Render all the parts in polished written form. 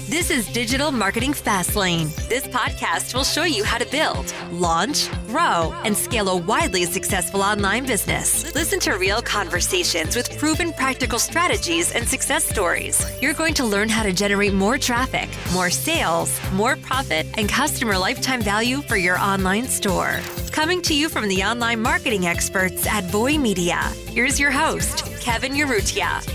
This is Digital Marketing Fastlane. This podcast will show you how to build, launch, grow, and scale a widely successful online business. Listen to real conversations with proven practical strategies and success stories. You're going to learn how to generate more traffic, more sales, more profit, and customer lifetime value for your online store. Coming to you from the online marketing experts at Voy Media, here's your host, Kevin Urrutia.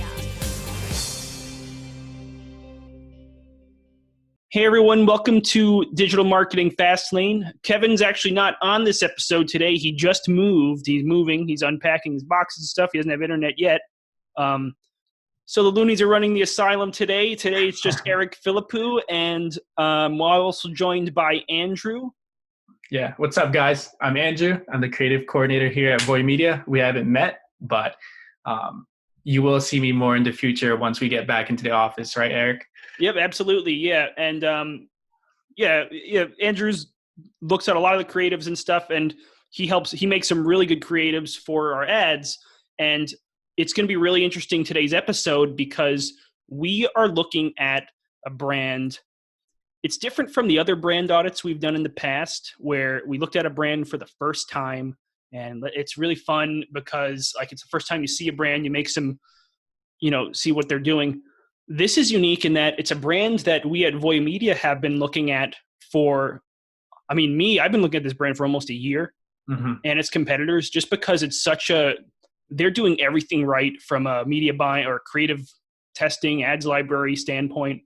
Hey everyone, welcome to Digital Marketing Fastlane. Kevin's actually not on this episode today. He just moved. He's moving. He's unpacking his boxes and stuff. He doesn't have internet yet. So the loonies are running the asylum today. Today it's just Eric Philippou, and we're also joined by Andrew. Yeah, what's up, guys? I'm Andrew. I'm the creative coordinator here at Voy Media. We haven't met, but you will see me more in the future once we get back into the office, right, Eric? Yep, absolutely. Yeah. And Andrews looks at a lot of the creatives and stuff, and he makes some really good creatives for our ads. And it's going to be really interesting today's episode because we are looking at a brand. It's different from the other brand audits we've done in the past where we looked at a brand for the first time, and it's really fun because it's the first time you see a brand, you make some, see what they're doing. This is unique in that it's a brand that we at Voy Media have been looking at for, I've been looking at this brand for almost a year and its competitors, just because it's they're doing everything right from a media buying or creative testing, ads library standpoint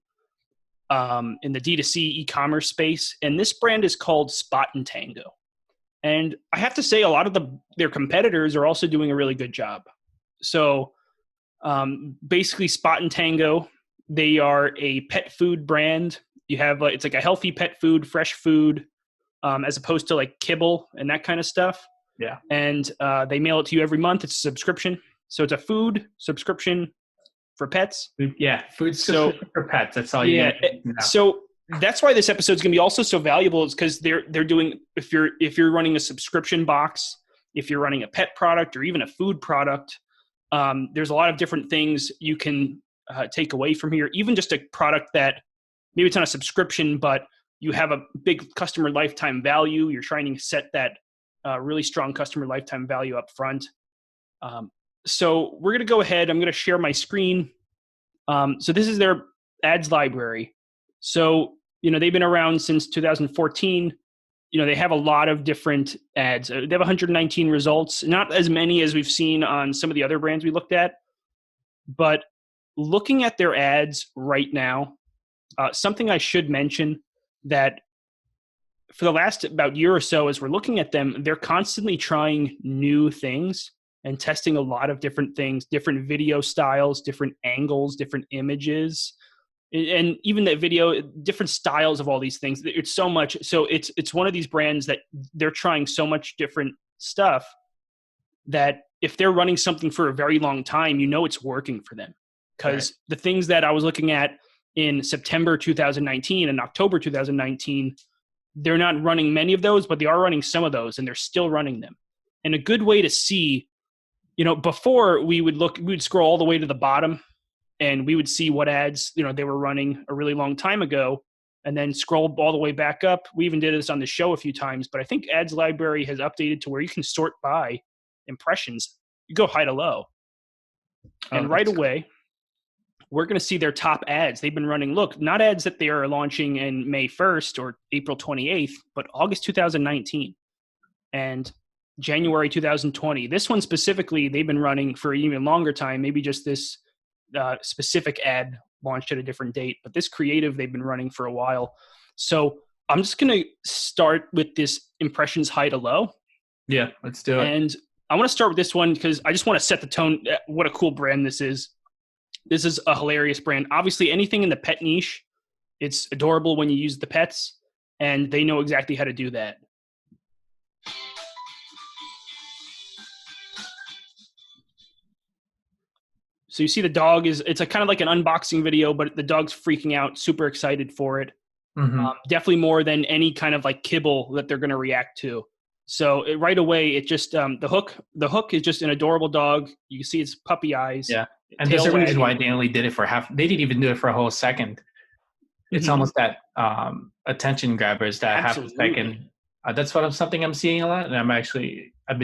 in the D2C e-commerce space. And this brand is called Spot Tango. And I have to say a lot of their competitors are also doing a really good job. So basically Spot Tango, they are a pet food brand. You have it's like a healthy pet food, fresh food, as opposed to like kibble and that kind of stuff. Yeah. And they mail it to you every month. It's a subscription. So it's a food subscription for pets. Yeah. Food subscription for pets. That's all you get. Yeah. So that's why this episode is going to be also so valuable, is because they're doing, if you're running a subscription box, if you're running a pet product or even a food product, there's a lot of different things you can take away from here. Even just a product that maybe it's not a subscription, but you have a big customer lifetime value. You're trying to set that really strong customer lifetime value up front. So we're going to go ahead. I'm going to share my screen. So this is their ads library. So, they've been around since 2014. They have a lot of different ads. They have 119 results, not as many as we've seen on some of the other brands we looked at. But looking at their ads right now, something I should mention that for the last about year or so, as we're looking at them, they're constantly trying new things and testing a lot of different things, different video styles, different angles, different images. And even that video, different styles of all these things. It's so much. So it's one of these brands that they're trying so much different stuff that if they're running something for a very long time, it's working for them. Because the things that I was looking at in September 2019 and October 2019, they're not running many of those, but they are running some of those, and they're still running them. And a good way to see, before we would scroll all the way to the bottom, and we would see what ads, they were running a really long time ago, and then scroll all the way back up. We even did this on the show a few times, but I think Ads Library has updated to where you can sort by impressions. You go high to low. And right away, we're going to see their top ads. They've been running, not ads that they are launching in May 1st or April 28th, but August 2019 and January 2020. This one specifically, they've been running for an even longer time, maybe just this specific ad launched at a different date, but this creative they've been running for a while. So I'm just going to start with this impressions high to low. Yeah, let's do it. And I want to start with this one because I just want to set the tone. What a cool brand this is. This is a hilarious brand. Obviously, anything in the pet niche, it's adorable when you use the pets, and they know exactly how to do that. So you see the dog it's kind of like an unboxing video, but the dog's freaking out, super excited for it. Definitely more than any kind of like kibble that they're going to react to. So right away, it just the hook is just an adorable dog. You can see its puppy eyes. Yeah, and there's a reason why they only did it for half. They didn't even do it for a whole second. it's Mhm. almost that attention grabbers that half a Absolutely. second. That's something I'm seeing a lot, and I've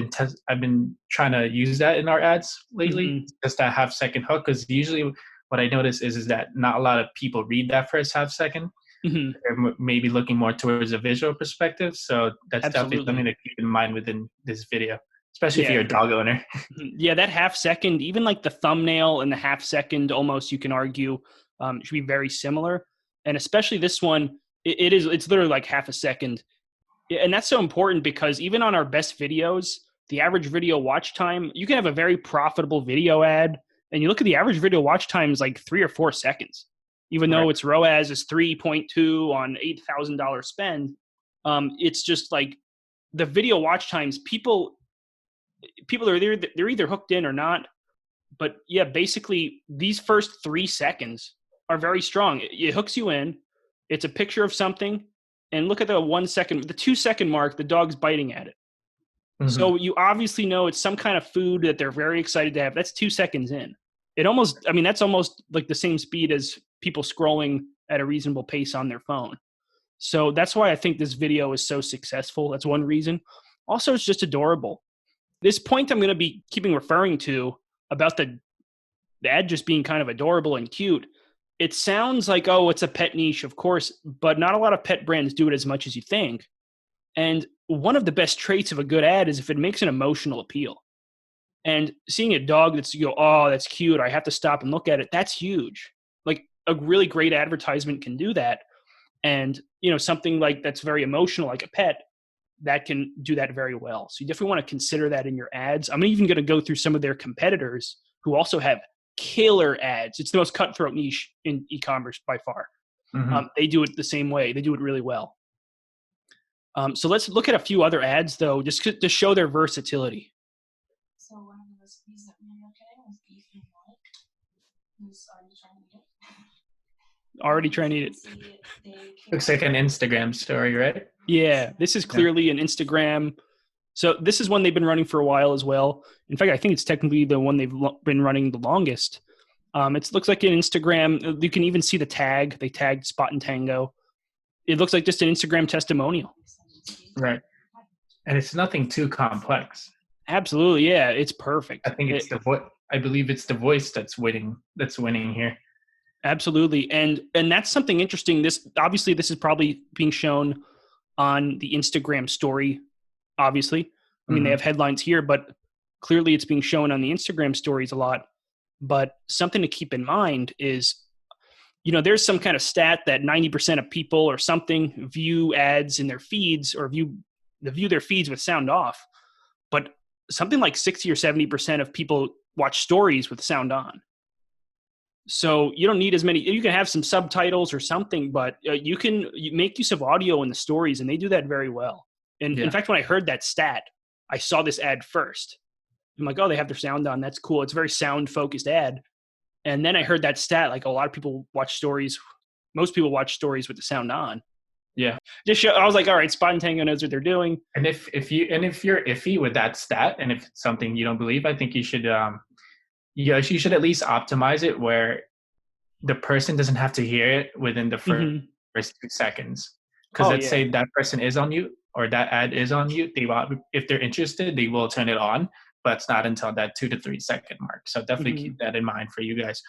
been trying to use that in our ads lately, Mhm. just that half second hook. Because usually, what I notice is that not a lot of people read that first half second. Mhm. They're maybe looking more towards a visual perspective. So that's definitely something Absolutely. to keep in mind within this video, especially if Yeah. you're a dog owner. Mhm. Yeah, that half second, even like the thumbnail and the half second, almost you can argue should be very similar. And especially this one, it's literally like half a second. Yeah, and that's so important because even on our best videos, the average video watch time, you can have a very profitable video ad, and you look at the average video watch time is like 3 or 4 seconds, even Right. though its ROAS is 3.2 on $8,000 spend. It's just like the video watch times. People are they're either hooked in or not. But yeah, basically these first 3 seconds are very strong. It hooks you in. It's a picture of something, and look at the 1 second, the 2 second mark. The dog's biting at it. Hmm. So you obviously know it's some kind of food that they're very excited to have. That's 2 seconds in. It almost, I mean, that's almost like the same speed as people scrolling at a reasonable pace on their phone. So that's why I think this video is so successful. That's one reason. Also, it's just adorable. This point I'm going to be keeping referring to about the ad just being kind of adorable and cute. It sounds like, oh, it's a pet niche, of course, but not a lot of pet brands do it as much as you think. And one of the best traits of a good ad is if it makes an emotional appeal. And seeing a dog that's you go, oh, that's cute, or I have to stop and look at it, that's huge. Like a really great advertisement can do that. And something like that's very emotional, like a pet, that can do that very well. So you definitely want to consider that in your ads. I'm even going to go through some of their competitors who also have killer ads. It's the most cutthroat niche in e-commerce by far. Hmm. They do it the same way. They do it really well. So let's look at a few other ads though, just to show their versatility. So one of the recipes that we were getting was beef and milk. Who's already trying to eat it? Already trying to eat it. Looks like an Instagram story, right? Yeah, this is Yeah. clearly an Instagram. So this is one they've been running for a while as well. In fact, I think it's technically the one they've been running the longest. It looks like an Instagram. You can even see the tag. They tagged Spot and Tango. It looks like just an Instagram testimonial. Right. And it's nothing too complex. Absolutely, yeah, it's perfect. I think it's I believe it's the voice that's winning. That's winning here. Absolutely, and that's something interesting. This is probably being shown on the Instagram story. Obviously, I mean they Mhm. have headlines here, but clearly it's being shown on the Instagram stories a lot. But something to keep in mind is, there's some kind of stat that 90% of people or something view ads in their feeds or view their feeds with sound off. But something like 60 or 70% of people watch stories with sound on. So you don't need as many. You can have some subtitles or something, but you make use of audio in the stories, and they do that very well. And in Yeah. fact, when I heard that stat, I saw this ad first. I'm like, oh, they have their sound on. That's cool. It's a very sound focused ad. And then I heard that stat, like a lot of people watch stories. Most people watch stories with the sound on. Yeah. I was like, all right, Spot and Tango knows what they're doing. And if you're iffy with that stat, and if it's something you don't believe, I think you should you should at least optimize it where the person doesn't have to hear it within the Mhm. first 2 seconds. Because Oh let's yeah. say that person is on mute or that ad is on mute, if they're interested, they will turn it on, but it's not until that 2 to 3 second mark. So definitely Mhm. keep that in mind for you guys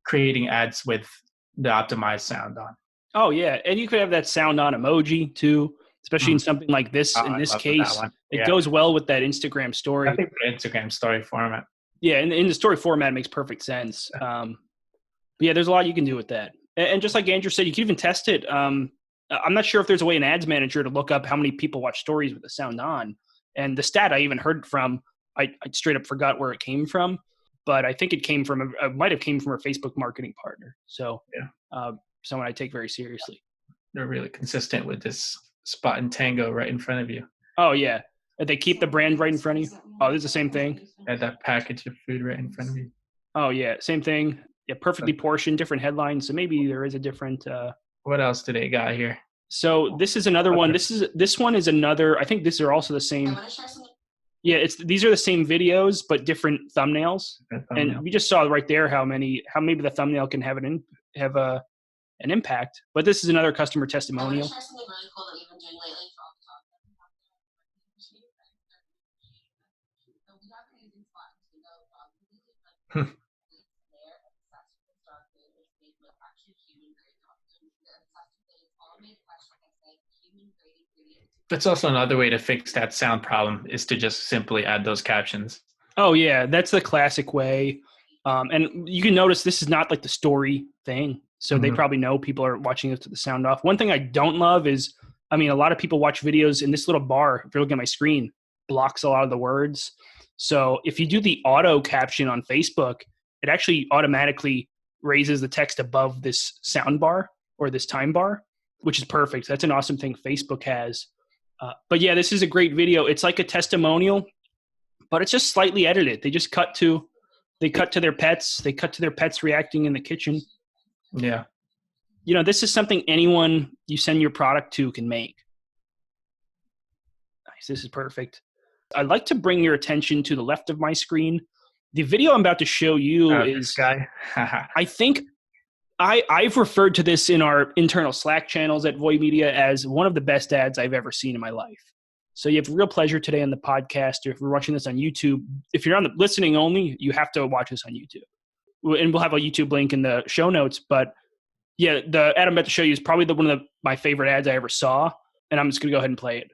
creating ads with the optimized sound on. Oh yeah, and you could have that sound on emoji too, especially in Mm. something like this. Oh, In I this love that case, one. it Yeah, goes well with that Instagram story. definitely for Instagram story format. Yeah, in the story format, it makes perfect sense. But yeah, there's a lot you can do with that. And just like Andrew said, you can even test it. I'm not sure if there's a way in Ads Manager to look up how many people watch stories with the sound on. And the stat I even heard from, I straight up forgot where it came from, but I think it might have came from a Facebook marketing partner. So Yeah. Someone I take very seriously. They're really consistent with this Spot and Tango right in front of you. Oh yeah, they keep the brand right in front of you. Oh, this is the same thing. Had that package of food right in front of you. Oh yeah, same thing. Yeah, perfectly portioned, different headlines. So maybe there is a different. What else do they got here? So this is another one. This one is another. I think these are also the I same. want to try something. Yeah, these are the same videos but different thumbnails. That thumbnail. And we just saw right there how maybe the thumbnail can have an impact. But this is another customer testimonial. Share something really cool that we've been doing lately for all the talk that we have there. So we have been using Spot Tango completely, but there obsessed with dog food is made with actually human grade dog food. They're obsessed with it. It's all made fresh, like I said, human grade ingredients. That's also another way to fix that sound problem is to just simply add those captions. Oh yeah, that's the classic way. And you can notice this is not like the story thing. So they probably know people are watching this with the sound off. One thing I don't love is, I mean, a lot of people watch videos in this little bar, if you're looking at my screen, blocks a lot of the words. So if you do the auto caption on Facebook, it actually automatically raises the text above this sound bar or this time bar, which is perfect. That's an awesome thing Facebook has. But yeah, this is a great video. It's like a testimonial, but it's just slightly edited. They just cut to their pets. They cut to their pets reacting in the kitchen. Yeah. You know, this is something anyone you send your product to can make. Nice. This is perfect. I'd like to bring your attention to the left of my screen. The video I'm about to show you is, this guy. I think I've referred to this in our internal Slack channels at Voy Media as one of the best ads I've ever seen in my life. So you have real pleasure today on the podcast, or if you're watching this on YouTube, if you're on the listening only, you have to watch this on YouTube. And we'll have a YouTube link in the show notes. But yeah, the ad I'm about to show you is probably one of my favorite ads I ever saw. And I'm just going to go ahead and play it.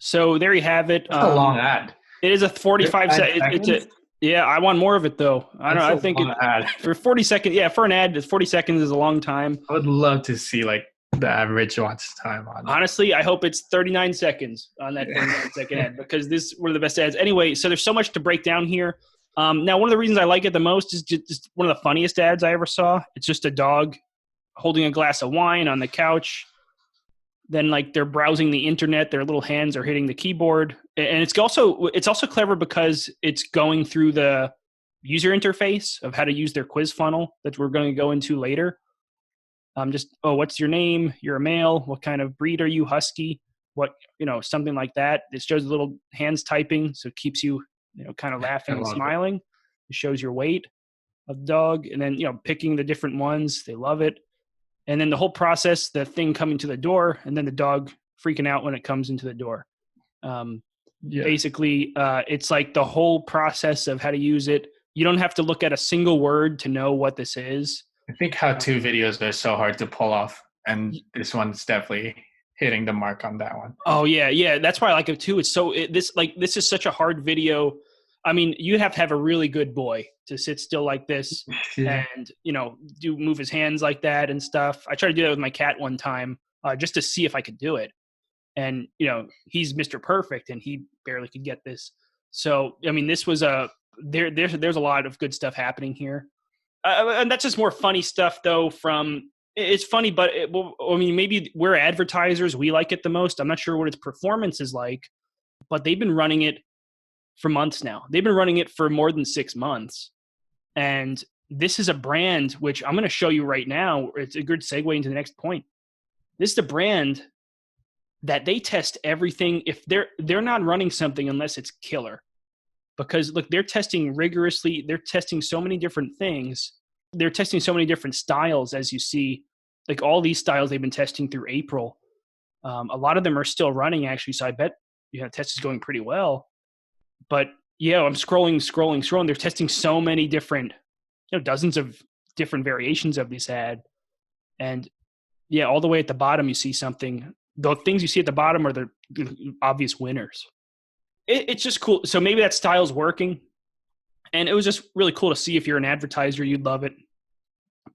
So there you have it. That's a long ad. It is a 45 seconds. Yeah, I want more of it though. I think for 40 seconds. Yeah, for an ad, 40 seconds is a long time. I would love to see like the average watch time on it. Honestly, I hope it's 39 seconds on that 39-second ad, because this is one of the best ads. Anyway, so there's so much to break down here. Now, one of the reasons I like it the most is just one of the funniest ads I ever saw. It's just a dog holding a glass of wine on the couch. Then, like, they're browsing the internet. Their little hands are hitting the keyboard. And it's also clever because it's going through the user interface of how to use their quiz funnel that we're going to go into later. What's your name? You're a male. What kind of breed are you? Husky? Something like that. It shows the little hands typing, so it keeps you, kind of laughing and smiling. It shows your weight of the dog, and then, picking the different ones. They love it. And then the whole process, the thing coming to the door, and then the dog freaking out when it comes into the door. Basically, it's like the whole process of how to use it. You don't have to look at a single word to know what this is. I think how-to videos are so hard to pull off, and this one's definitely hitting the mark on that one. Oh yeah, that's why I like it too. It's this is such a hard video. I mean, you have to have a really good boy to sit still like this and, move his hands like that and stuff. I tried to do that with my cat one time just to see if I could do it. And, he's Mr. Perfect and he barely could get this. So, I mean, this was there's a lot of good stuff happening here. And that's just more funny stuff, though, it's funny, but maybe we're advertisers. We like it the most. I'm not sure what its performance is like, but they've been running it for months now. They've been running it for more than 6 months. And this is a brand, which I'm going to show you right now. It's a good segue into the next point. This is a brand that they test everything. If they're not running something unless it's killer. Because look, they're testing rigorously. They're testing so many different things. They're testing so many different styles, as you see. Like all these styles they've been testing through April. A lot of them are still running, actually. So I bet the test is going pretty well. But yeah, I'm scrolling. They're testing so many different, dozens of different variations of this ad. And yeah, all the way at the bottom, you see something. The things you see at the bottom are the obvious winners. It's just cool. So maybe that style's working. And it was just really cool to see. If you're an advertiser, you'd love it.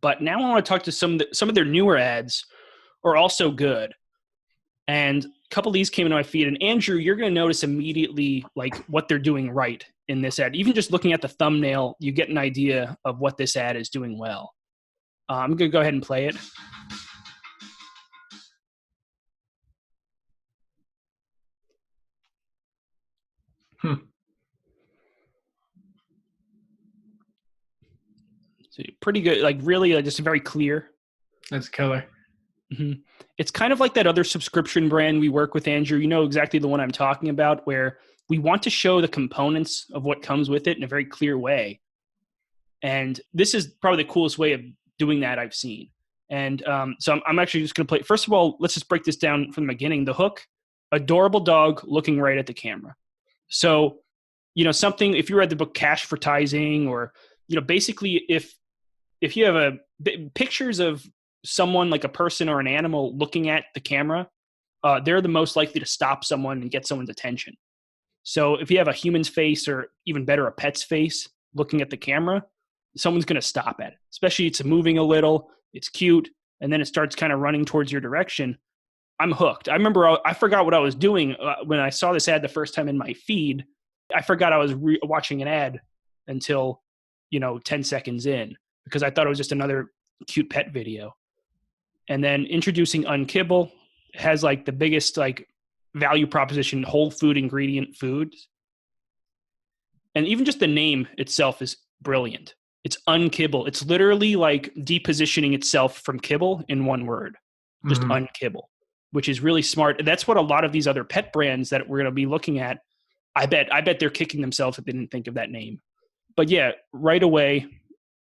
But now I want to talk to some of their newer ads are also good. And couple of these came into my feed, and Andrew, you're going to notice immediately like what they're doing right in this ad. Even just looking at the thumbnail, you get an idea of what this ad is doing well. I'm going to go ahead and play it. So pretty good, like really just very clear. That's killer. Mm-hmm. It's kind of like that other subscription brand we work with, Andrew. You know exactly the one I'm talking about, where we want to show the components of what comes with it in a very clear way. And this is probably the coolest way of doing that I've seen. And so I'm actually just going to play. First of all, let's just break this down from the beginning. The hook, adorable dog looking right at the camera. So, you know, something, if you read the book Cash for Tizing, or, you know, basically if you have pictures of someone like a person or an animal looking at the camera, they're the most likely to stop someone and get someone's attention. So if you have a human's face, or even better, a pet's face looking at the camera, someone's going to stop at it, especially it's moving a little, it's cute, and then it starts kind of running towards your direction. I'm hooked. I remember I forgot what I was doing when I saw this ad the first time in my feed. I forgot I was watching an ad until, 10 seconds in, because I thought it was just another cute pet video. And then introducing Unkibble has like the biggest like value proposition, whole food ingredient foods. And even just the name itself is brilliant. It's Unkibble. It's literally like depositioning itself from kibble in one word, just Unkibble, which is really smart. That's what a lot of these other pet brands that we're going to be looking at, I bet they're kicking themselves if they didn't think of that name. But yeah, right away,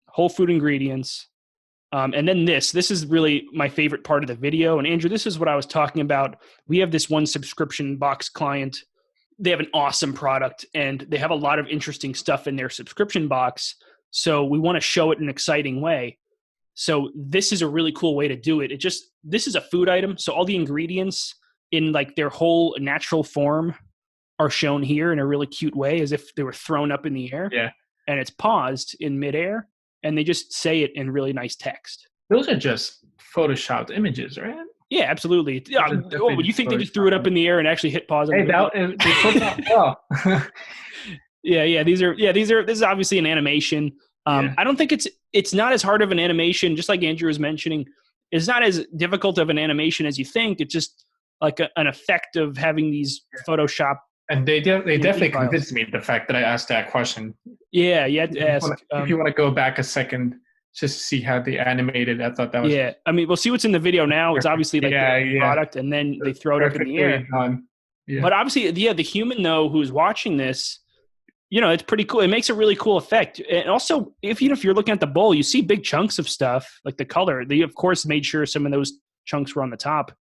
whole food ingredients. And then this is really my favorite part of the video. And Andrew, this is what I was talking about. We have this one subscription box client. They have an awesome product, and they have a lot of interesting stuff in their subscription box. So we want to show it in an exciting way. So this is a really cool way to do it. This is a food item. So all the ingredients in like their whole natural form are shown here in a really cute way, as if they were thrown up in the air. Yeah. And it's paused in midair, and they just say it in really nice text. Those are just Photoshopped images, right? Yeah, you think they just threw it up in the air and actually hit pause? Hey, they put that well. This is obviously an animation. I don't think it's not as hard of an animation, just like Andrew was mentioning. It's not as difficult of an animation as you think. It's just like an effect of having these Photoshop. And they definitely convinced me, the fact that I asked that question. Yeah, you had to ask. If you want to go back a second, just to see how they animated, I thought that was... Yeah, I mean, we'll see what's in the video now. It's obviously like the product, and then they throw it up in the air. Yeah. But obviously, the human, though, who's watching this, it's pretty cool. It makes a really cool effect. And also, if you're looking at the bowl, you see big chunks of stuff, like the color. They, of course, made sure some of those chunks were on the top.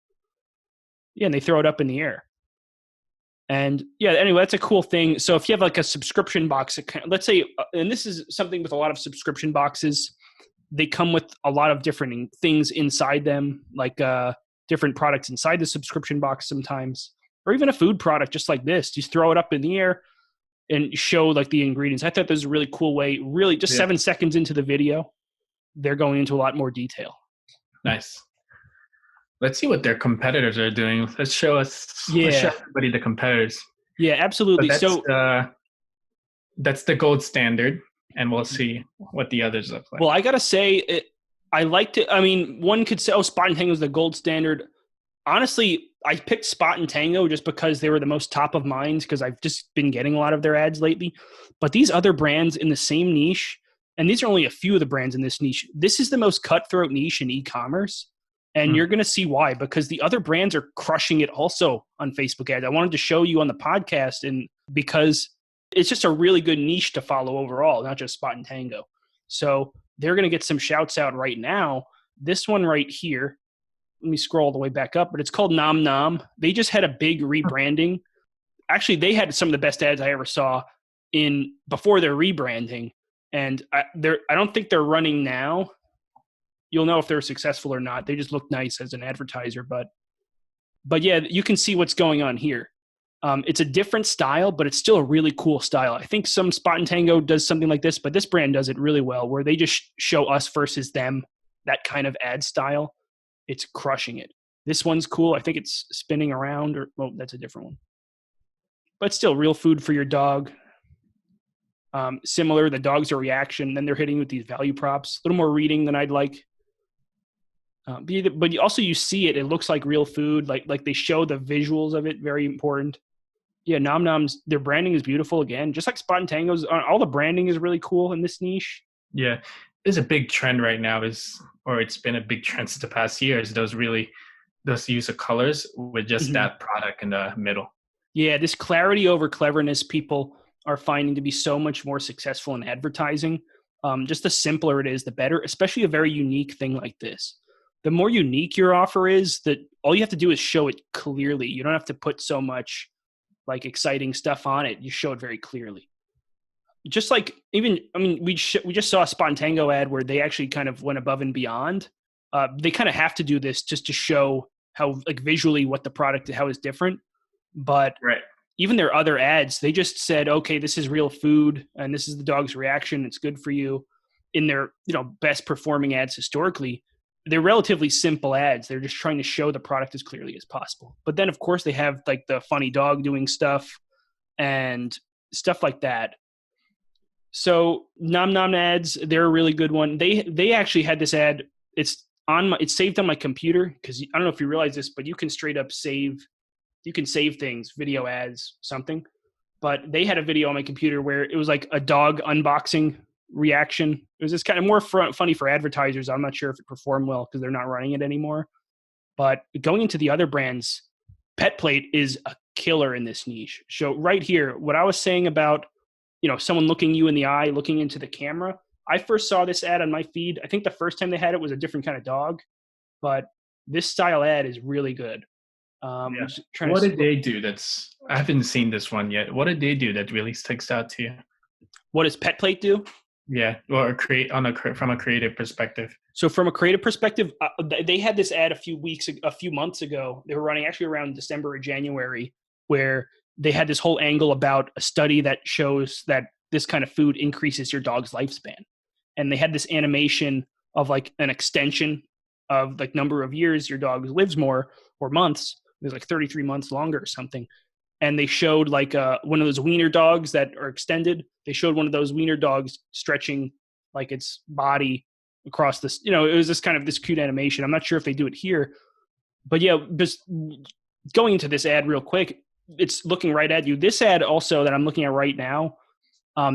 Yeah, and they throw it up in the air. And yeah, anyway, that's a cool thing. So if you have like a subscription box, let's say, and this is something with a lot of subscription boxes, they come with a lot of different things inside them, like different products inside the subscription box sometimes, or even a food product just like this. Just throw it up in the air and show like the ingredients. I thought this was a really cool way, really just 7 seconds into the video, they're going into a lot more detail. Nice. Let's see what their competitors are doing. Let's show everybody the competitors. Yeah, absolutely. That's the gold standard, and we'll see what the others look like. Well, I got to say, I liked it. I mean, one could say, Spot Tango is the gold standard. Honestly, I picked Spot and Tango just because they were the most top of mind, because I've just been getting a lot of their ads lately. But these other brands in the same niche, and these are only a few of the brands in this niche, this is the most cutthroat niche in e-commerce. And you're going to see why, because the other brands are crushing it also on Facebook ads. I wanted to show you on the podcast, and because it's just a really good niche to follow overall, not just Spot and Tango. So they're going to get some shouts out right now. This one right here, let me scroll all the way back up, but it's called Nom Nom. They just had a big rebranding. Actually, they had some of the best ads I ever saw before their rebranding. And I don't think they're running now. You'll know if they're successful or not. They just look nice as an advertiser, but yeah, you can see what's going on here. It's a different style, but it's still a really cool style. I think some Spot and Tango does something like this, but this brand does it really well, where they just show us versus them, that kind of ad style. It's crushing it. This one's cool. I think it's spinning around, or that's a different one. But still, real food for your dog. Similar, the dog's a reaction. Then they're hitting with these value props. A little more reading than I'd like. But also you see it. It looks like real food. Like they show the visuals of it. Very important. Yeah, Nom Noms, their branding is beautiful again. Just like Spot and Tango's, all the branding is really cool in this niche. Yeah, there's a big trend right now or it's been a big trend since the past years, those use of colors with just that product in the middle. Yeah, this clarity over cleverness people are finding to be so much more successful in advertising. Just the simpler it is, the better, especially a very unique thing like this. The more unique your offer is, that all you have to do is show it clearly. You don't have to put so much like exciting stuff on it. You show it very clearly. Just like we just saw a Spot Tango ad where they actually kind of went above and beyond. They kind of have to do this just to show how like visually what the product, how it's different. But even their other ads, they just said, okay, this is real food and this is the dog's reaction. It's good for you. In their, best performing ads historically, they're relatively simple ads. They're just trying to show the product as clearly as possible. But then of course they have like the funny dog doing stuff and stuff like that. So Nom Nom ads, they're a really good one. They actually had this ad. It's saved on my computer because I don't know if you realize this, but you can straight up save things, video ads, something. But they had a video on my computer where it was like a dog unboxing reaction. It was just kind of more funny for advertisers. I'm not sure if it performed well because they're not running it anymore. But going into the other brands, Pet Plate is a killer in this niche. So right here, what I was saying about, someone looking you in the eye, looking into the camera. I first saw this ad on my feed. I think the first time they had it was a different kind of dog, but this style ad is really good. What did they do I haven't seen this one yet. What did they do that really sticks out to you? What does Pet Plate do? Yeah, or from a creative perspective. So from a creative perspective, they had this ad a few months ago. They were running actually around December or January, where they had this whole angle about a study that shows that this kind of food increases your dog's lifespan. And they had this animation of like an extension of like number of years your dog lives more, or months. It was like 33 months longer or something. And they showed like one of those wiener dogs that are extended. They showed one of those wiener dogs stretching like its body across this, it was this kind of this cute animation. I'm not sure if they do it here, but yeah, just going into this ad real quick, it's looking right at you. This ad also that I'm looking at right now,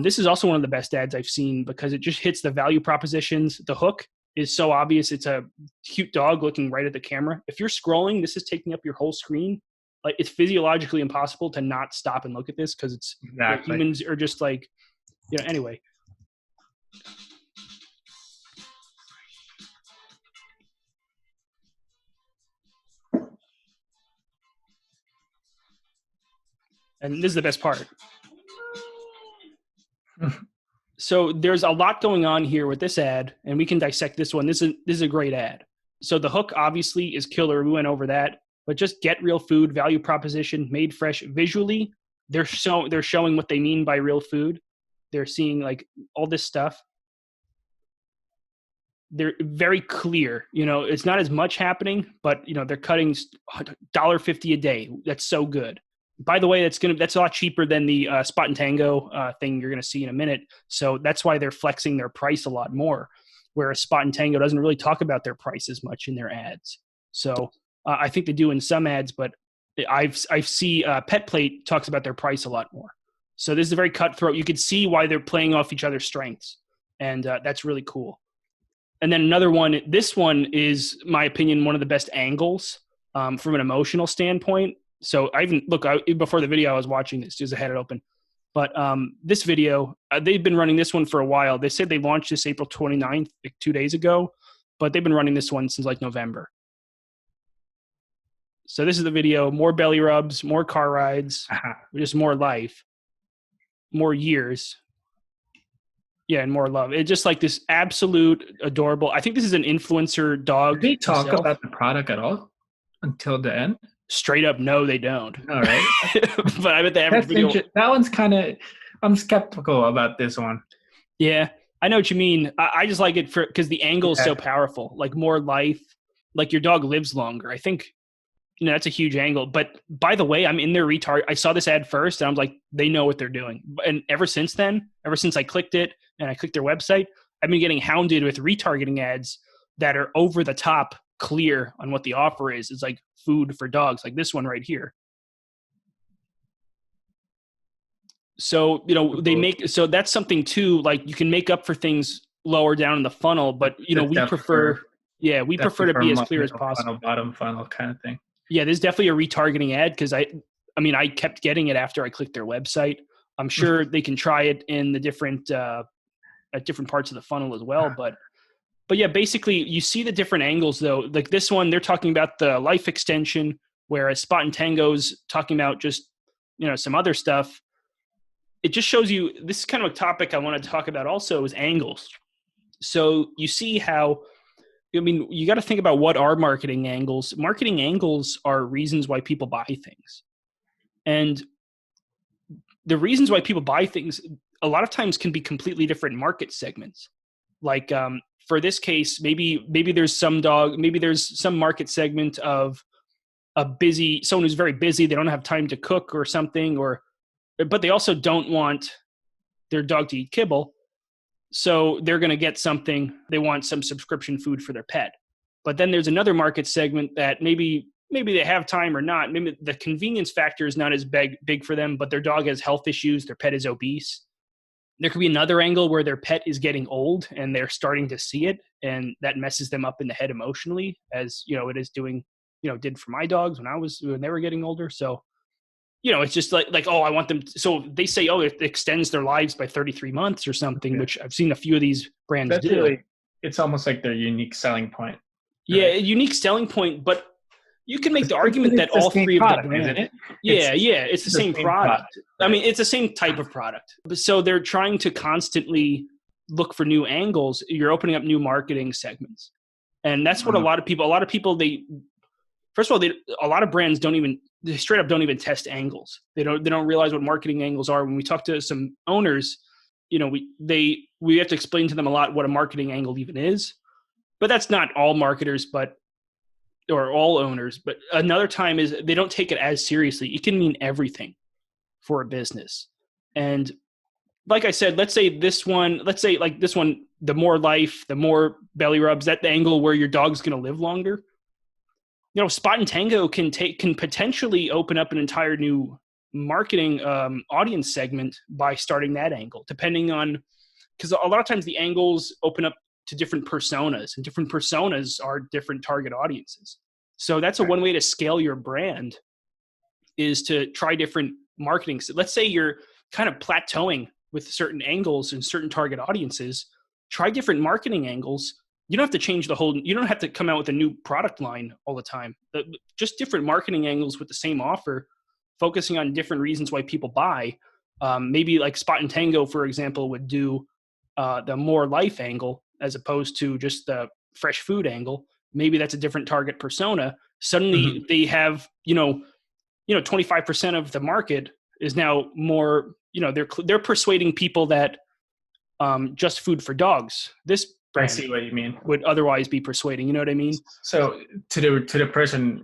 this is also one of the best ads I've seen because it just hits the value propositions. The hook is so obvious. It's a cute dog looking right at the camera. If you're scrolling, this is taking up your whole screen. Like it's physiologically impossible to not stop and look at this because it's humans are just like, anyway. And this is the best part. So there's a lot going on here with this ad, and we can dissect this one. This is a great ad. So the hook obviously is killer. We went over that, but just get real food, value proposition, made fresh. Visually, they're showing what they mean by real food. They're seeing like all this stuff. They're very clear. It's not as much happening, but they're cutting $1.50 a day. That's so good. By the way, that's a lot cheaper than the Spot and Tango thing you're going to see in a minute. So that's why they're flexing their price a lot more, whereas Spot and Tango doesn't really talk about their price as much in their ads. So I think they do in some ads, but I see Pet Plate talks about their price a lot more. So this is a very cutthroat. You can see why they're playing off each other's strengths, and that's really cool. And then another one, this one is, my opinion, one of the best angles from an emotional standpoint. So before the video I was watching this, just I had it open. But this video, they've been running this one for a while. They said they launched this April 29th, like 2 days ago, but they've been running this one since like November. So this is the video, more belly rubs, more car rides, just more life, more years. Yeah, and more love. It's just like this absolute adorable. I think this is an influencer dog. Did they talk about the product at all until the end? Straight up, no, they don't. All right. But I bet the average video. That one's I'm skeptical about this one. Yeah, I know what you mean. I just like it because the angle is so powerful. Like more life, like your dog lives longer. I think That's a huge angle. But by the way, I'm in their retarget. I saw this ad first and I was like, they know what they're doing. And ever since then, ever since I clicked it and I clicked their website, I've been getting hounded with retargeting ads that are over the top clear on what the offer is. It's like food for dogs, like this one right here. So, so that's something too, like you can make up for things lower down in the funnel, but we prefer to be as clear as possible. Bottom funnel kind of thing. Yeah, there's definitely a retargeting ad because I kept getting it after I clicked their website. I'm sure they can try it in the different at different parts of the funnel as well. But yeah, basically you see the different angles though. Like this one, they're talking about the life extension, whereas Spot and Tango's talking about just some other stuff. It just shows you, this is kind of a topic I want to talk about also, is angles. So you see how, you got to think about what are marketing angles. Marketing angles are reasons why people buy things. And the reasons why people buy things a lot of times can be completely different market segments. Like for this case, maybe there's some market segment of someone who's very busy. They don't have time to cook or something, but they also don't want their dog to eat kibble. So they're going to get something. They want some subscription food for their pet. But then there's another market segment that maybe they have time or not. Maybe the convenience factor is not as big for them, but their dog has health issues. Their pet is obese. There could be another angle where their pet is getting old and they're starting to see it, and that messes them up in the head emotionally, as it is doing, did for my dogs when they were getting older. So it's just like, oh, I want them. So they say, oh, it extends their lives by 33 months or something, which I've seen a few of these brands do. Really, it's almost like their unique selling point. Right? Yeah, a unique selling point, but you can make the argument that all three of the brands, isn't it? It's the same product. I mean, it's the same type of product. So they're trying to constantly look for new angles. You're opening up new marketing segments. And that's what a lot of people, first of all, a lot of brands they straight up don't even test angles. They don't realize what marketing angles are. When we talk to some owners, we have to explain to them a lot what a marketing angle even is. But that's not all marketers, or all owners. But another time is they don't take it as seriously. It can mean everything for a business. And like I said, let's say like this one, the more life, the more belly rubs, that the angle where your dog's going to live longer. Spot and Tango can potentially open up an entire new marketing audience segment by starting that angle, depending on, because a lot of times the angles open up to different personas, and different personas are different target audiences. So that's one way to scale your brand, is to try different marketing. So let's say you're kind of plateauing with certain angles and certain target audiences, try different marketing angles. You don't have to change you don't have to come out with a new product line all the time. Just different marketing angles with the same offer, focusing on different reasons why people buy. Maybe like Spot and Tango, for example, would do the more life angle as opposed to just the fresh food angle. Maybe that's a different target persona. Suddenly they have, 25% of the market is now more, they're persuading people that just food for dogs. This brand, I see what you mean, would otherwise be persuading. You know what I mean? So to the person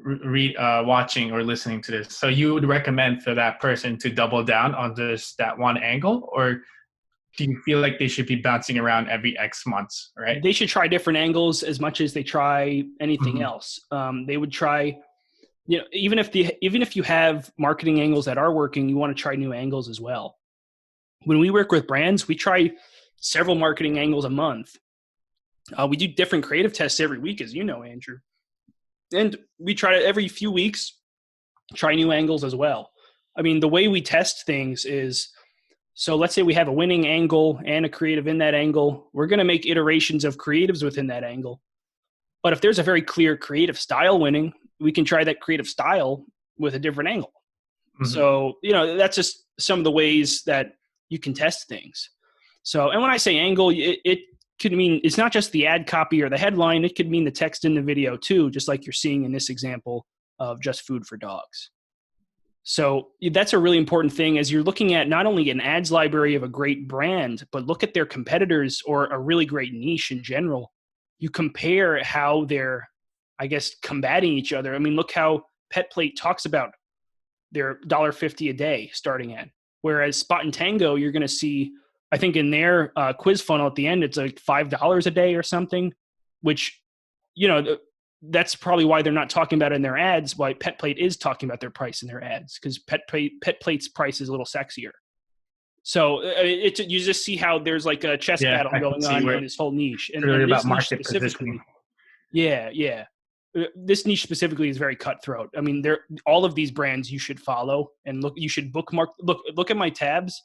watching or listening to this, so you would recommend for that person to double down on that one angle, or do you feel like they should be bouncing around every X months, right? They should try different angles as much as they try anything else. They would try, even if you have marketing angles that are working, you want to try new angles as well. When we work with brands, we try several marketing angles a month. We do different creative tests every week, as you know, Andrew. And we try to, every few weeks, try new angles as well. I mean, the way we test things is, so let's say we have a winning angle and a creative in that angle. We're going to make iterations of creatives within that angle. But if there's a very clear creative style winning, we can try that creative style with a different angle. So, that's just some of the ways that you can test things. So, and when I say angle, it could mean, it's not just the ad copy or the headline. It could mean the text in the video too, just like you're seeing in this example of just food for dogs. So that's a really important thing, as you're looking at not only an ads library of a great brand, but look at their competitors or a really great niche in general. You compare how they're, I guess, combating each other. I mean, look how Pet Plate talks about their $1.50 a day starting at. Whereas Spot and Tango, you're going to see, I think in their quiz funnel at the end, it's like $5 a day or something, which, that's probably why they're not talking about it in their ads, why Pet Plate is talking about their price in their ads, because Pet Plate's price is a little sexier. So you just see how there's like a chess battle going on in this whole niche. And really this about niche market positioning. Yeah. This niche specifically is very cutthroat. I mean, all of these brands you should follow and look. You should bookmark. Look at my tabs.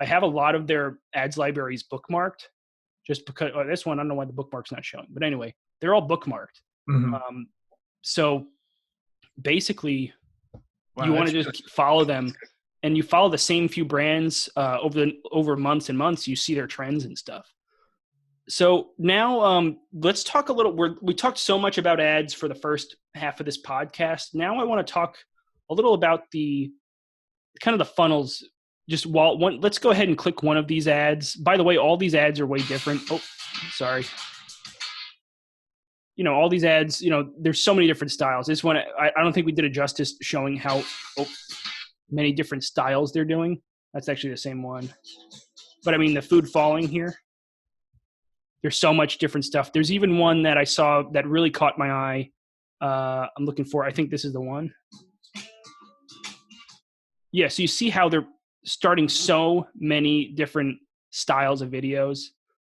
I have a lot of their ads libraries bookmarked, just because. Oh, this one I don't know why the bookmark's not showing, but anyway, they're all bookmarked. Mm-hmm. So basically, you want to just follow them, and you follow the same few brands over months and months. You see their trends and stuff. So now let's talk a little. We talked so much about ads for the first half of this podcast. Now I want to talk a little about the kind of the funnels. Just let's go ahead and click one of these ads. By the way, all these ads are way different. Oh, sorry. All these ads, there's so many different styles. This one, I don't think we did a justice showing how many different styles they're doing. That's actually the same one. But I mean, the food falling here, there's so much different stuff. There's even one that I saw that really caught my eye. I'm looking for, I think this is the one. Yeah, so you see how they're starting so many different styles of videos.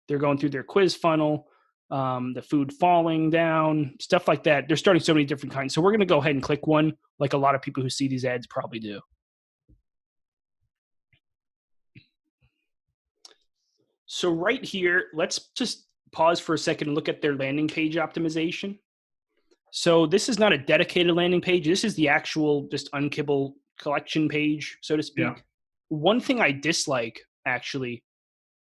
They're going through their quiz funnel. The food falling down, stuff like that. They're starting so many different kinds. So we're going to go ahead and click one, like a lot of people who see these ads probably do. So right here, let's just pause for a second and look at their landing page optimization. So this is not a dedicated landing page. This is the actual just Unkibble collection page, so to speak. Yeah. One thing I dislike actually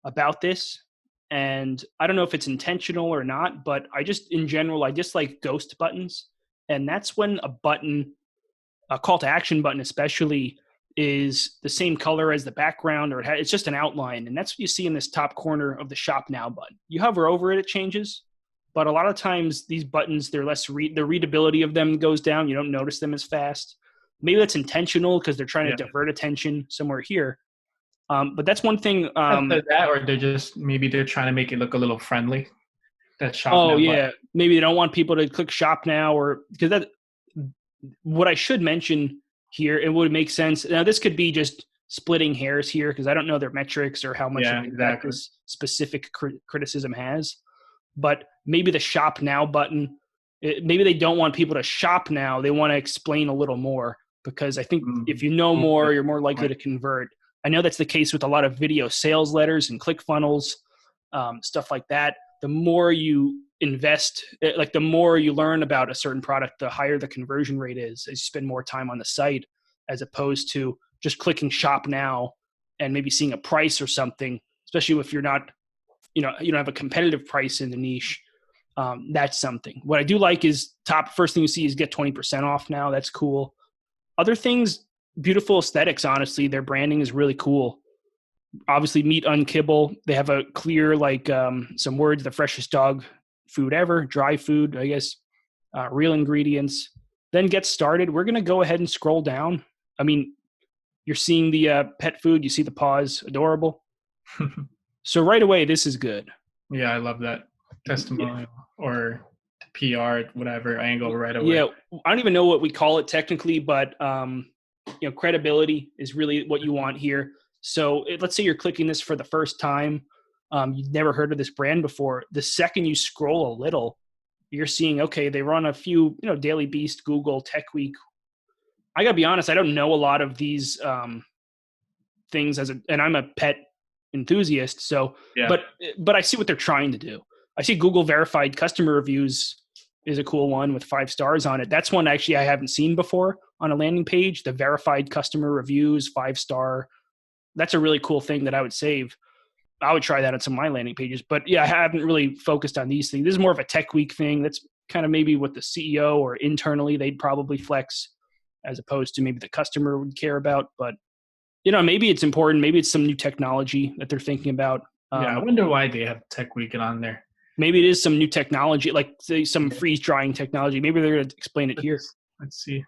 about this, and I don't know if it's intentional or not, but in general, I dislike ghost buttons. And that's when a button, a call to action button especially, is the same color as the background, or it's just an outline. And that's what you see in this top corner of the Shop Now button. You hover over it, it changes. But a lot of times these buttons, they're less the readability of them goes down. You don't notice them as fast. Maybe that's intentional because they're trying to divert attention somewhere here. But that's one thing. That, or they're trying to make it look a little friendly. That Shop Now. Oh yeah, maybe they don't want people to click Shop Now, or because that. What I should mention here, it would make sense. Now this could be just splitting hairs here because I don't know their metrics or how much impact this specific criticism has. But maybe the Shop Now button, maybe they don't want people to shop now. They want to explain a little more, because I think if you know more, you're more likely to convert. I know that's the case with a lot of video sales letters and ClickFunnels, stuff like that. The more you invest, like the more you learn about a certain product, the higher the conversion rate is as you spend more time on the site, as opposed to just clicking Shop Now and maybe seeing a price or something, especially if you're not, you don't have a competitive price in the niche. That's something. What I do like is first thing you see is get 20% off now. That's cool. Other things, beautiful aesthetics, honestly. Their branding is really cool. Obviously, Meat Unkibble. They have a clear, some words, the freshest dog food ever, dry food, I guess, real ingredients. Then get started. We're going to go ahead and scroll down. I mean, you're seeing the pet food. You see the paws, adorable. So right away, this is good. Yeah, I love that testimonial or PR, whatever angle right away. Yeah, I don't even know what we call it technically, but credibility is really what you want here. So let's say you're clicking this for the first time. You've never heard of this brand before. The second you scroll a little, you're seeing, okay, they run a few, Daily Beast, Google, Tech Week. I got to be honest, I don't know a lot of these things and I'm a pet enthusiast. So, yeah. But I see what they're trying to do. I see Google verified customer reviews is a cool one with 5 stars on it. That's one actually I haven't seen before on a landing page. The verified customer reviews, 5-star. That's a really cool thing that I would save. I would try that on some of my landing pages. But yeah, I haven't really focused on these things. This is more of a Tech Week thing. That's kind of maybe what the CEO or internally they'd probably flex, as opposed to maybe the customer would care about. But maybe it's important. Maybe it's some new technology that they're thinking about. I wonder why they have Tech Week on there. Maybe it is some new technology, like say some freeze drying technology. Maybe they're going to explain it here. Let's see.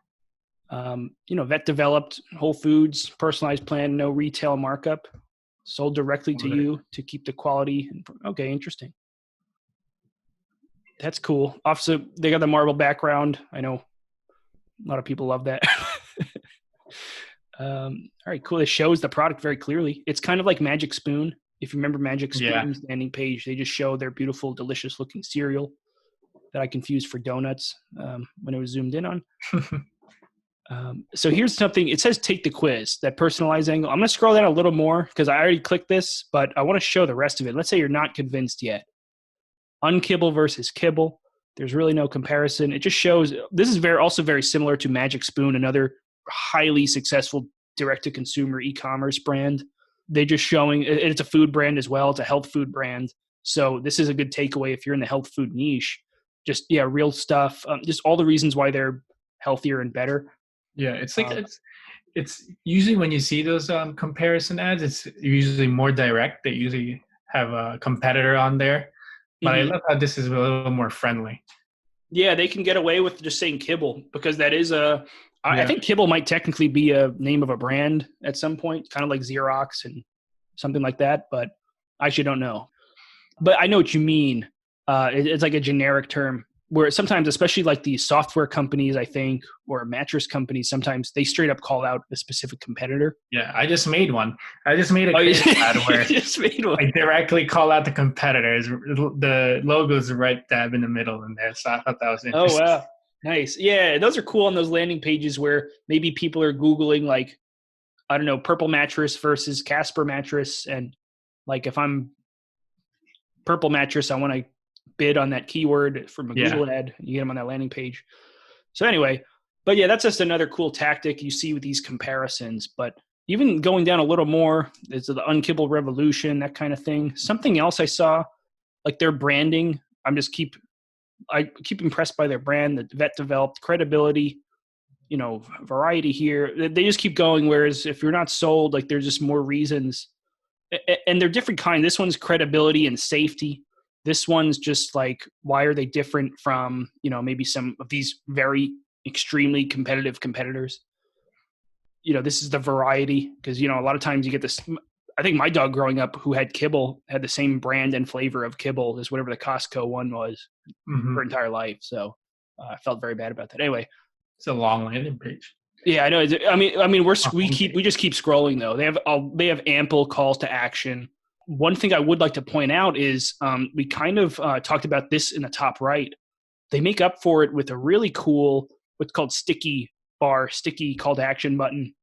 Vet developed, Whole Foods, personalized plan, no retail markup, sold directly to you to keep the quality. Okay, interesting. That's cool. Also, they got the marble background. I know a lot of people love that. All right, cool. It shows the product very clearly. It's kind of like Magic Spoon. If you remember Magic Spoon's landing page, they just show their beautiful, delicious looking cereal that I confused for donuts when it was zoomed in on. So here's something. It says take the quiz, that personalized angle. I'm going to scroll down a little more because I already clicked this, but I want to show the rest of it. Let's say you're not convinced yet. Unkibble versus kibble. There's really no comparison. It just shows this is also very similar to Magic Spoon, another highly successful direct-to-consumer e-commerce brand. They're just showing it's a food brand as well. It's a health food brand. So this is a good takeaway if you're in the health food niche. Just, real stuff. Just all the reasons why they're healthier and better. Yeah, it's like it's usually when you see those comparison ads, it's usually more direct. They usually have a competitor on there. But I love how this is a little more friendly. Yeah, they can get away with just saying kibble because that is I think kibble might technically be a name of a brand at some point, kind of like Xerox and something like that, but I actually don't know. But I know what you mean. It's like a generic term where sometimes, especially like the software companies, I think, or mattress companies, sometimes they straight up call out a specific competitor. Yeah, I just made one. I just made a ad where I directly call out the competitors. The logo's right dab in the middle in there, so I thought that was interesting. Oh, wow. Nice. Yeah, those are cool on those landing pages where maybe people are Googling, like, I don't know, Purple mattress versus Casper mattress. And like, if I'm Purple mattress, I want to bid on that keyword from a Google ad. You get them on that landing page. So anyway, but yeah, that's just another cool tactic you see with these comparisons. But even going down a little more, there's the Unkibble Revolution, that kind of thing. Something else I saw, like their branding. I keep impressed by their brand, the vet developed credibility, variety here. They just keep going. Whereas if you're not sold, like there's just more reasons, and they're different kind. This one's credibility and safety. This one's just like, why are they different from, maybe some of these very extremely competitive competitors? This is the variety because, a lot of times you get this. I think my dog growing up who had kibble had the same brand and flavor of kibble as whatever the Costco one was her entire life. So I felt very bad about that. Anyway, it's a long landing page. Yeah, I know. We just keep scrolling though. They have ample calls to action. One thing I would like to point out is we kind of talked about this in the top right. They make up for it with a really cool, what's called sticky call to action button,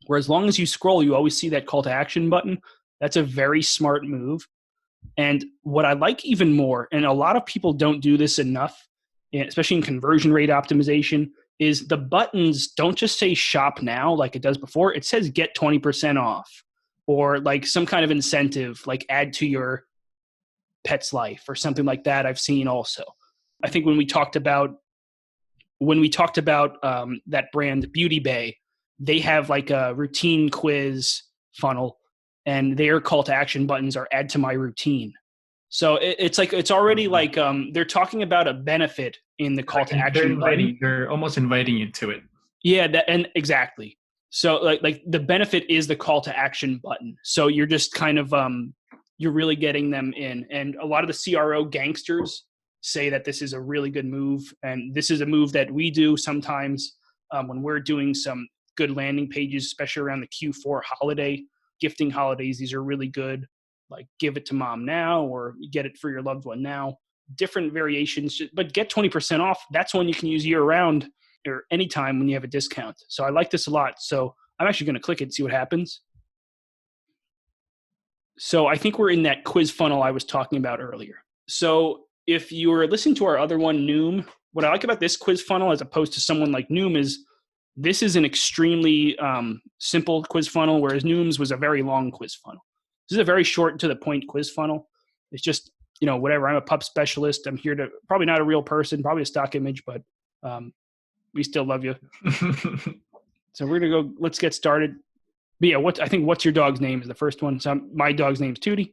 where as long as you scroll, you always see that call to action button. That's a very smart move. And what I like even more, and a lot of people don't do this enough, especially in conversion rate optimization, is the buttons don't just say shop now like it does before. It says get 20% off or like some kind of incentive, like add to your pet's life or something like that. I've seen also. I think when we talked about that brand Beauty Bay, they have like a routine quiz funnel and their call to action buttons are add to my routine. So it's like, it's already like they're talking about a benefit in the call to action button. They're almost inviting you to it. Yeah, and exactly. So like the benefit is the call to action button. So you're just kind of you're really getting them in. And a lot of the CRO gangsters say that this is a really good move, and this is a move that we do sometimes when we're doing some good landing pages, especially around the Q4 holiday gifting holidays. These are really good. Like give it to mom now, or get it for your loved one now. Different variations, but get 20% off. That's one you can use year round or anytime when you have a discount. So I like this a lot. So I'm actually going to click it and see what happens. So I think we're in that quiz funnel I was talking about earlier. So if you were listening to our other one, Noom, what I like about this quiz funnel as opposed to someone like Noom is this is an extremely simple quiz funnel, whereas Noom's was a very long quiz funnel. This is a very short and to the point quiz funnel. It's just, whatever. I'm a pup specialist. I'm here to, probably not a real person, probably a stock image, but we still love you. So we're going to go, let's get started. But yeah, what's your dog's name is the first one. So my dog's name's Tootie.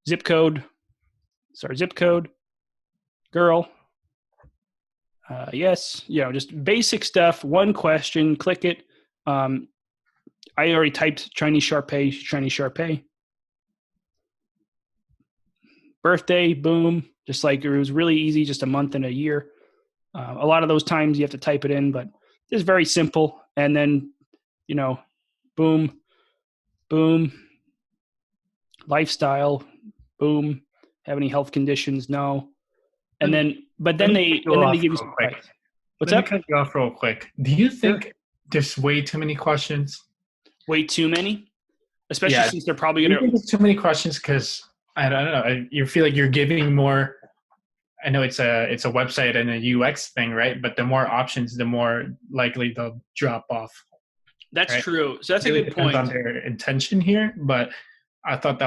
Zip code. Girl. Yes, just basic stuff. One question, click it. I already typed Chinese Shar-Pei. Birthday, boom. Just like it was really easy, just a month and a year. A lot of those times you have to type it in, but it's very simple. And then, boom, boom, lifestyle, boom. Have any health conditions? No. And then they give you some price. What's Let up? me cut you off real quick. Do you think Sure. there's way too many questions? Way too many, especially Yeah. since they're probably Do you going think there's too many questions? Because I don't know. You feel like you're giving more. I know it's a website and a UX thing, right? But the more options, the more likely they'll drop off. That's right? true. So that's It really a good depends point. on their intention here, but I thought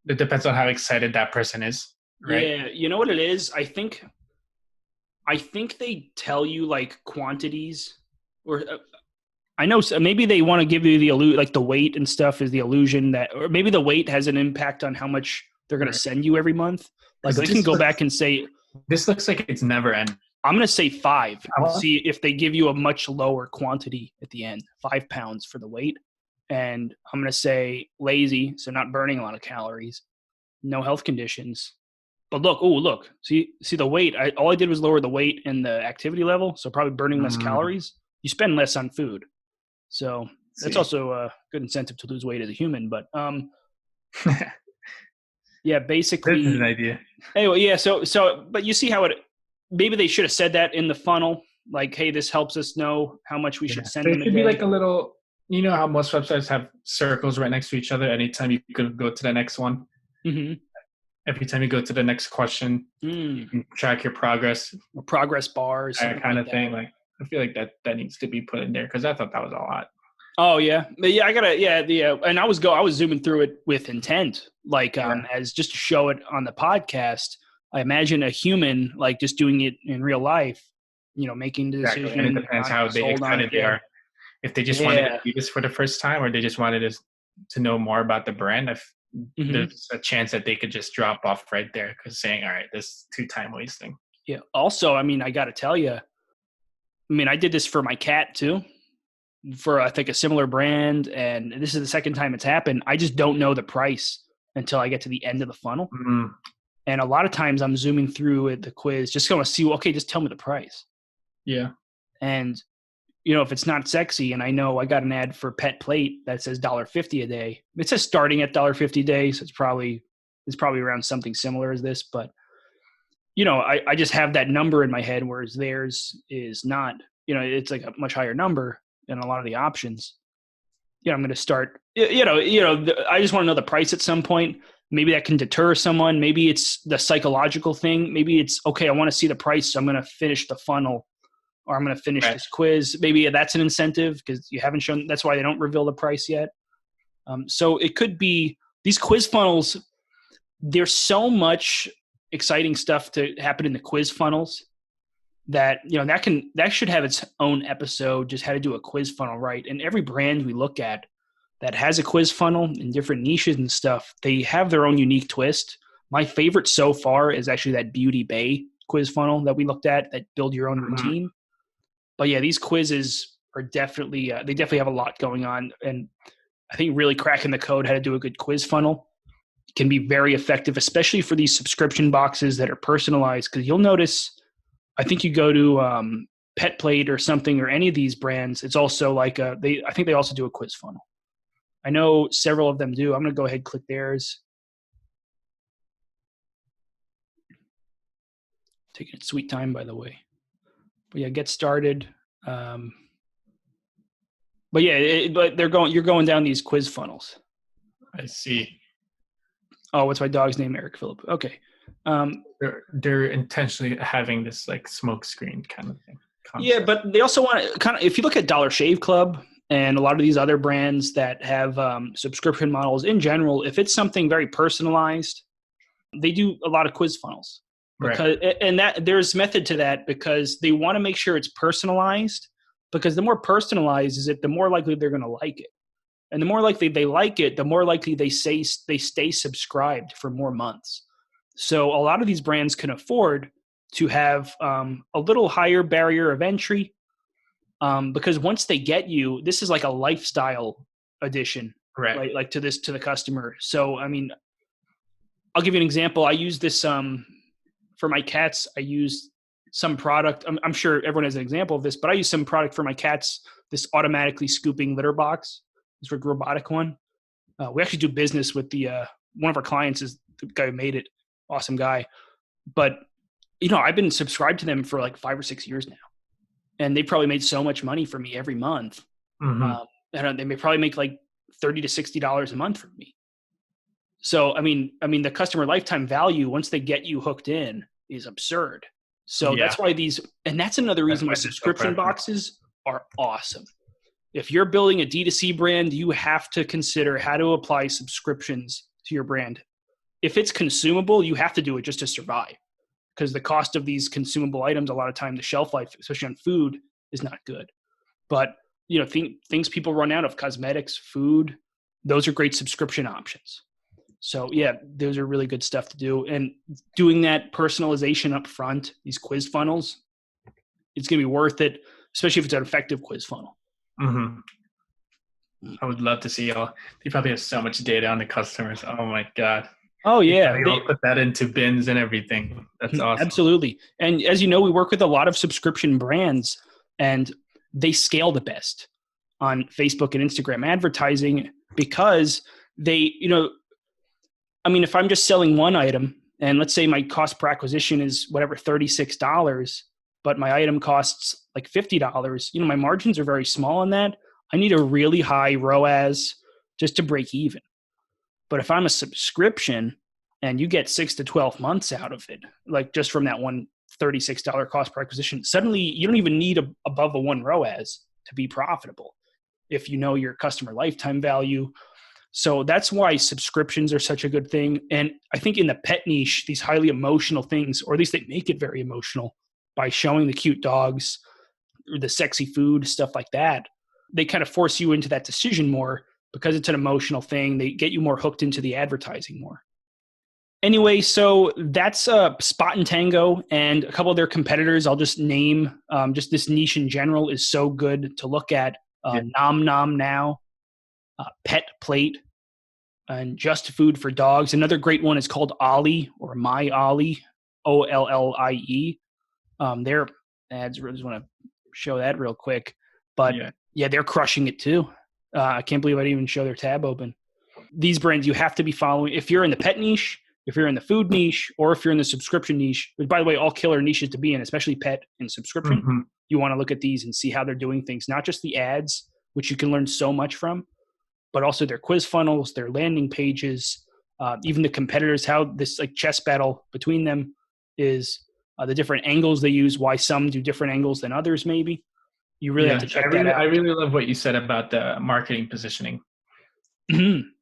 it depends on how excited that person is, right? Yeah, you know what it is? I think they tell you like quantities, or I know maybe they want to give you the weight and stuff is the illusion that, or maybe the weight has an impact on how much they're going to send you every month. Like they can go back and say, this looks like it's never ending. I'm going to say 5 and see if they give you a much lower quantity at the end, 5 pounds for the weight. And I'm going to say lazy, so not burning a lot of calories, no health conditions. But look, see the weight. All I did was lower the weight and the activity level, so probably burning less calories. You spend less on food. So that's also a good incentive to lose weight as a human. But yeah, basically. This is an idea. Anyway, yeah. So, but you see how maybe they should have said that in the funnel, like, hey, this helps us know how much we should send them. There should be like a little, how most websites have circles right next to each other. Anytime you could go to the next one. Mm-hmm. Every time you go to the next question, you can track your progress. Or progress bars. That kind of thing. Like, I feel like that needs to be put in there because I thought that was a lot. Oh yeah, but yeah, and I was zooming through it with intent, like as just to show it on the podcast. I imagine a human like just doing it in real life, making the decision. And it depends how excited they are. If they just wanted to do this for the first time, or they just wanted to know more about the brand, there's a chance that they could just drop off right there because saying, all right, this is too time wasting. Yeah. Also, I got to tell you, I did this for my cat too, for I think a similar brand, and this is the second time it's happened. I just don't know the price until I get to the end of the funnel. Mm-hmm. And a lot of times I'm zooming through at the quiz, just going to see, okay, just tell me the price. Yeah. And, if it's not sexy, and I know I got an ad for Pet Plate that says $1.50 a day. It says starting at $1.50 a day, so it's probably around something similar as this. But, I just have that number in my head, whereas theirs is not. It's like a much higher number than a lot of the options. I'm going to start. I just want to know the price at some point. Maybe that can deter someone. Maybe it's the psychological thing. Maybe it's, okay, I want to see the price, so I'm going to finish the funnel, or I'm going to finish this quiz. Maybe that's an incentive because you haven't shown. That's why they don't reveal the price yet. So it could be these quiz funnels. There's so much exciting stuff to happen in the quiz funnels that that should have its own episode. Just how to do a quiz funnel right. And every brand we look at that has a quiz funnel in different niches and stuff, they have their own unique twist. My favorite so far is actually that Beauty Bay quiz funnel that we looked at, that build your own routine. But yeah, these quizzes are definitely, they definitely have a lot going on. And I think really cracking the code how to do a good quiz funnel can be very effective, especially for these subscription boxes that are personalized. Because you'll notice, I think you go to Pet Plate or something, or any of these brands, it's also like I think they also do a quiz funnel. I know several of them do. I'm going to go ahead and click theirs. Taking its sweet time, by the way. But yeah, get started. But yeah, but you're going down these quiz funnels. I see. Oh, what's my dog's name? Eric Phillip. Okay. They're intentionally having this like smoke screen kind of thing. Concept. Yeah, but they also want to kind of, if you look at Dollar Shave Club and a lot of these other brands that have subscription models in general, if it's something very personalized, they do a lot of quiz funnels. Because, right. And that there's method to that because they want to make sure it's personalized, because the more personalized is it, the more likely they're going to like it. And the more likely they like it, the more likely they stay subscribed for more months. So a lot of these brands can afford to have a little higher barrier of entry, because once they get you, this is like a lifestyle addition, Right. like to the customer. So, I mean, I'll give you an example. I use this for my cats. I use some product. I'm sure everyone has an example of this, but I use some product for my cats, this automatically scooping litter box. It's a robotic one. We actually do business with one of our clients is the guy who made it. Awesome guy. But, I've been subscribed to them for like 5 or 6 years now. And they probably made so much money for me every month. Mm-hmm. And they may probably make like $30 to $60 a month from me. So, I mean, the customer lifetime value, once they get you hooked in, is absurd. So that's why and that's another reason why subscription boxes are awesome. If you're building a D2C brand, you have to consider how to apply subscriptions to your brand. If it's consumable, you have to do it just to survive, because the cost of these consumable items, a lot of time, the shelf life, especially on food, is not good. But, things people run out of, cosmetics, food, those are great subscription options. So yeah, those are really good stuff to do. And doing that personalization up front, these quiz funnels, it's going to be worth it, especially if it's an effective quiz funnel. Mm-hmm. I would love to see they probably have so much data on the customers. Oh my God. Oh yeah. They put that into bins and everything. That's awesome. Absolutely. And as you know, we work with a lot of subscription brands, and they scale the best on Facebook and Instagram advertising, because they, if I'm just selling one item, and let's say my cost per acquisition is whatever, $36, but my item costs like $50, my margins are very small on that. I need a really high ROAS just to break even. But if I'm a subscription and you get 6 to 12 months out of it, like just from that one $36 cost per acquisition, suddenly you don't even need above a 1 ROAS to be profitable if you know your customer lifetime value. So that's why subscriptions are such a good thing. And I think in the pet niche, these highly emotional things, or at least they make it very emotional by showing the cute dogs or the sexy food, stuff like that, they kind of force you into that decision more because it's an emotional thing. They get you more hooked into the advertising more. Anyway, so that's Spot Tango and a couple of their competitors. I'll just name, just this niche in general is so good to look at. Nom Nom Now, Pet Plate, and Just Food for Dogs. Another great one is called Ollie, or My Ollie, OLLIE. Their ads, I just want to show that real quick. But yeah, they're crushing it too. I can't believe I didn't even show their tab open. These brands you have to be following. If you're in the pet niche, if you're in the food niche, or if you're in the subscription niche, which by the way, all killer niches to be in, especially pet and subscription, you want to look at these and see how they're doing things, not just the ads, which you can learn so much from, but also their quiz funnels, their landing pages, even the competitors, how this like chess battle between them is, the different angles they use, why some do different angles than others maybe. You really have to check that out. I really love what you said about the marketing positioning.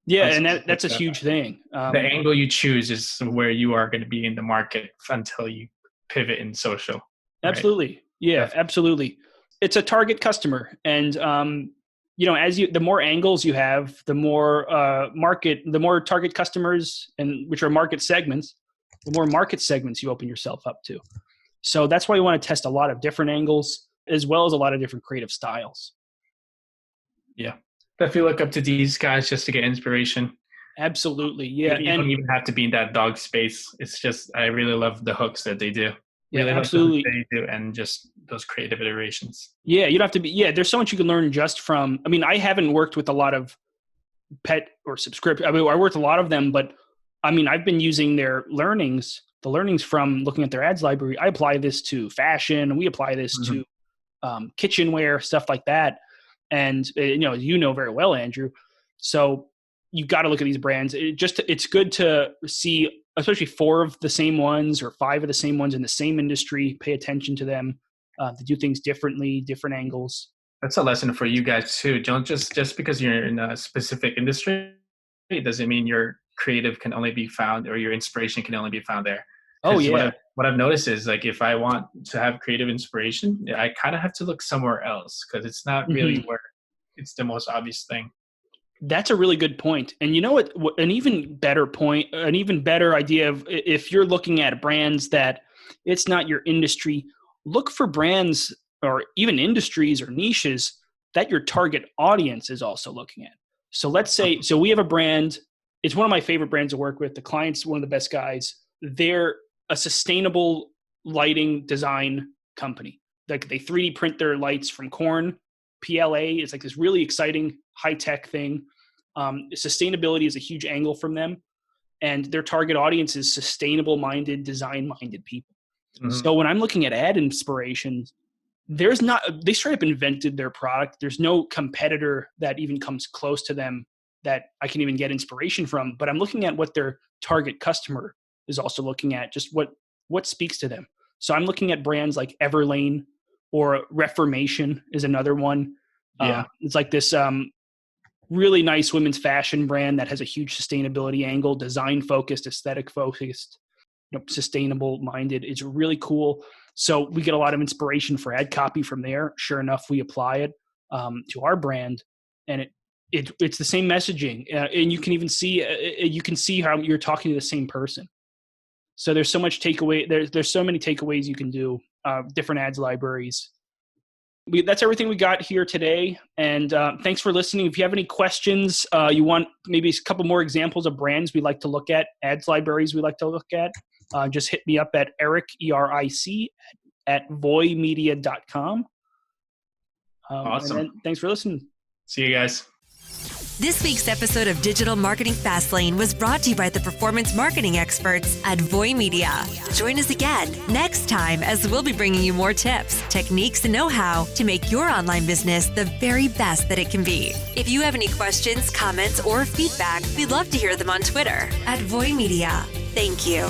Yeah, and that's a huge thing. The angle you choose is where you are going to be in the market until you pivot in social. Absolutely. Right? Yeah, absolutely. It's a target customer. And, the more angles you have, the more the more target customers, and which are market segments, the more market segments you open yourself up to. So that's why you want to test a lot of different angles, as well as a lot of different creative styles. Yeah. If you look up to these guys just to get inspiration. Absolutely. Yeah. You don't even have to be in that dog space. It's just, I really love the hooks that they do. Really absolutely. They do, and just those creative iterations. Yeah. You don't have to be, there's so much you can learn just from, I haven't worked with a lot of pet or subscription. I worked a lot of them, but I've been using their learnings, the learnings from looking at their ads library. I apply this to fashion. We apply this to kitchenware, stuff like that. And, you know very well, Andrew. So you've got to look at these brands. It's good to see, especially 4 of the same ones or 5 of the same ones in the same industry, pay attention to them, to do things differently, different angles. That's a lesson for you guys too. Don't just because you're in a specific industry, it doesn't mean your creative can only be found or your inspiration can only be found there. Oh yeah. What I've noticed is like, if I want to have creative inspiration, I kind of have to look somewhere else because it's not really where it's the most obvious thing. That's a really good point. And you know what, an even better point, an even better idea of if you're looking at brands that it's not your industry. Look for brands or even industries or niches that your target audience is also looking at. So let's say, so we have a brand. It's one of my favorite brands to work with. The client's one of the best guys. They're a sustainable lighting design company. Like they 3D print their lights from corn. PLA is like this really exciting high-tech thing. Sustainability is a huge angle from them. And their target audience is sustainable-minded, design-minded people. Mm-hmm. So when I'm looking at ad inspirations, they straight up invented their product. There's no competitor that even comes close to them that I can even get inspiration from. But I'm looking at what their target customer is also looking at, just what speaks to them. So I'm looking at brands like Everlane or Reformation is another one. Yeah. It's like this really nice women's fashion brand that has a huge sustainability angle, design focused, aesthetic focused, sustainable minded. It's really cool. So we get a lot of inspiration for ad copy from there. Sure enough, we apply it to our brand, and it's the same messaging, and you can even see how you're talking to the same person. So there's so much takeaway. There's so many takeaways you can do. Different ads libraries. That's everything we got here today. And thanks for listening. If you have any questions, you want maybe a couple more examples of brands we like to look at, ads libraries we like to look at, just hit me up at Eric, ERIC, at voymedia.com. Awesome. And thanks for listening. See you guys. This week's episode of Digital Marketing Fastlane was brought to you by the performance marketing experts at Voy Media. Join us again next time as we'll be bringing you more tips, techniques, and know-how to make your online business the very best that it can be. If you have any questions, comments, or feedback, we'd love to hear them on Twitter at Voy Media. Thank you.